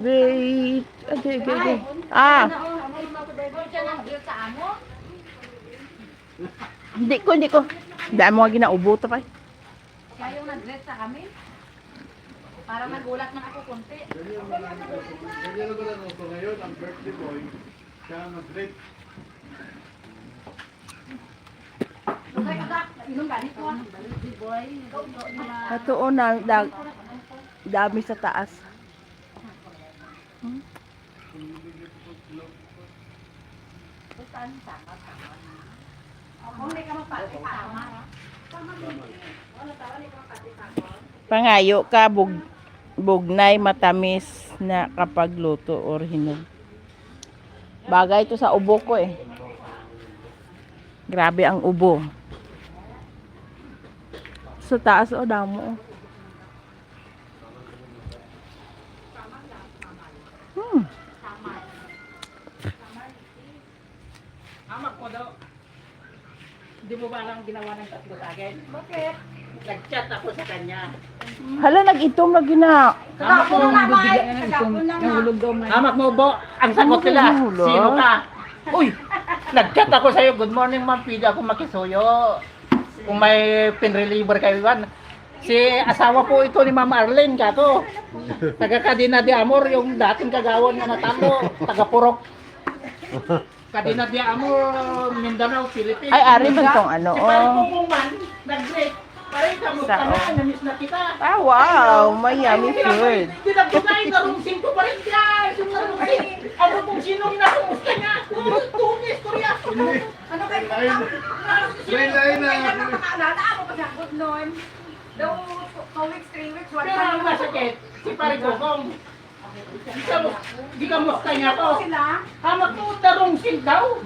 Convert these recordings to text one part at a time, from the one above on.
Wait. Okay, okay, okay. Ah, hindi ko. Dahil mo nga ginaubo to pa. Kaya yung nag-dress sa amin. Parang nagulat na ako konti. Ganyan na ba lang ito ngayon, ang birthday boy, siya mag-great. Okay, agak. Inom ganit ko. Boy. Totoo na, dami sa taas. Hmm? Pangayo ka, bugnay, matamis na kapag luto or hinog. Bagay ito sa ubo ko eh. Grabe ang ubo. Sa taas o damo. Hmm. Amak mo daw. Hindi mo ba lang ginawa ng tatlo sa akin? Bakit? Nag-chat ako sa kanya. Hala, nag-itom lagi na. Amak mo, Nahulog daw man. amak mo bo, ang sagot nila. Nahulog? Sino ka? Uy, nag-chat ako sa'yo. Good morning ma'am, pwede ako makisuyo. Kung may pin-reliever kayo yan. Si asawa po ito ni Ma'am Arlene, kako. Taga Cadena de Amor, yung dating kagawan nga natalo. Taga Purok. Cadena de Amor, Mindanao, Philippines. Ay, ari man tong ano, Si Pare oh. Pupong man, nag-break. Pare, kamusta Saan? na? Namiss na kita. Ah, wow, may yummy food. Hindi na kumain, narungsing ko pa rin siya. Yung narungsing. Ano kung sinong nakumusta niya? Tumis, Korea. Ano kayo? Lain-lain na. Nakaalala ako pa good noon. Daw 2 weeks, 3 weeks, 1 Pero ang masakit, si Pare Pupong. Di kamusta niya to. sila. Hamak to, narungsing daw.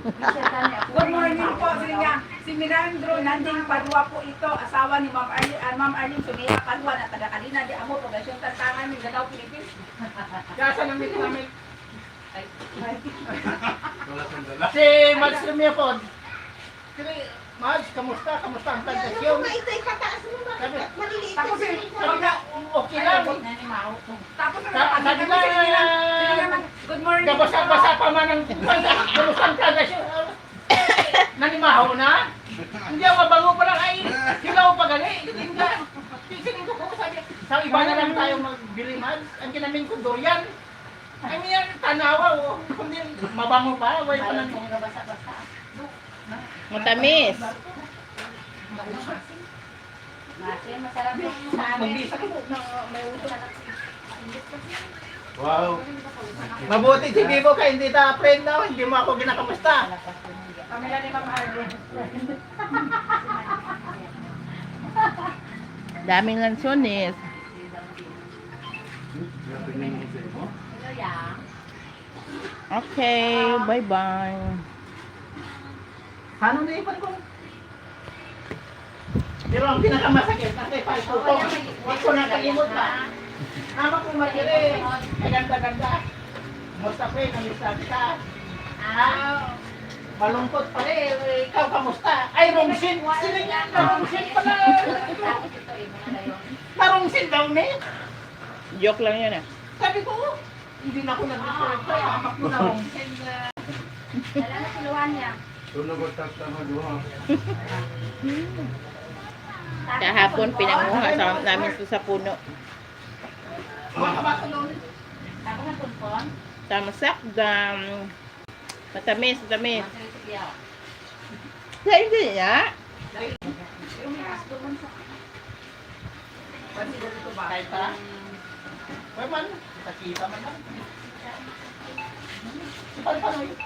Good morning po, Sirinya. Si Mirandro Nanding Padua po ito, asawa ni Ma'am Arlene Sumia Padua na taga Cadena de Amor, Poblacion Tantangan, Mindanao, Philippines. Kaya sa namit namin. Si Mads Lumiapod. Mads, kamusta? Kamusta ang plantasyon? Sabi, Tapos sabi na, okay lang. tapos Sabi na, good morning. kabasa-basa pa man ang kamusta ang plantasyon. Nanimahaw na? Hindi ako mabango pa lang ay hilaw pa gali. Hindi. Sisingin ko sabi. Sa iba na lang tayo magbili Mads. Ang kinamin ko durian. Ay yan, tanawa o. Kundi mabango pa, way pa lang. Matamis. Masarap yung sa amin. Magbisa ko na may utok. Wow. Mabuti si Bibo ka, hindi ta friend na, hindi mo ako ginakamusta. Pamilya ni Ma'am Arlene. Daming lansones. Okay, bye-bye. Paano na ipan ko? Pero ang pinakamasakit na kay Palputong, hindi ko nakalimot pa. Ama ko matire, ay ganda-ganda. Musta pa namisa kita. Malungkot pa rin, ikaw kamusta? Ay, rungsin! Sino niya? Narungsin pala! Narungsin daw ni? Joke lang yan ah. Sabi ko, hindi na ako nag-record pa. Amak mo narungsin. Dala na siluhan niya. Tunog ko tama doon. Kahapon pinanguha namin ito sa puno. Ako na tumpon. Tamasak dam. Matamis. Sa hindi ya. Kahit pa? May man, nakita man lang. Paano yun?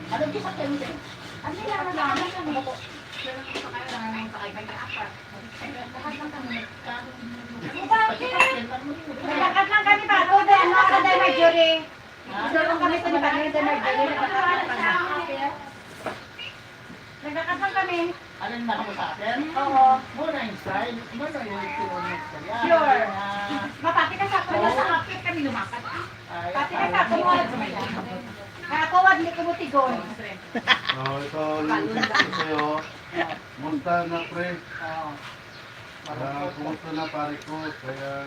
Anong kisa kayo din? Ano yung naman kami? Nagkakat lang kami ba? Ito din, ano ka din, Marjorie? Ito lang kami sa Marjorie. Nagkakat lang kami. Alin na ako sa atin? Oo. Muna yung style. Muna yung tinunod sa yan. Sure. Mapati ka sa ako. Sa kapit kami lumakat. Pati ka sa ako mo. Nakakawad, hindi ko butigon. Ito, lulusot ko sa'yo. Munta na pre. Oo. Kumusta na pare ko. Kaya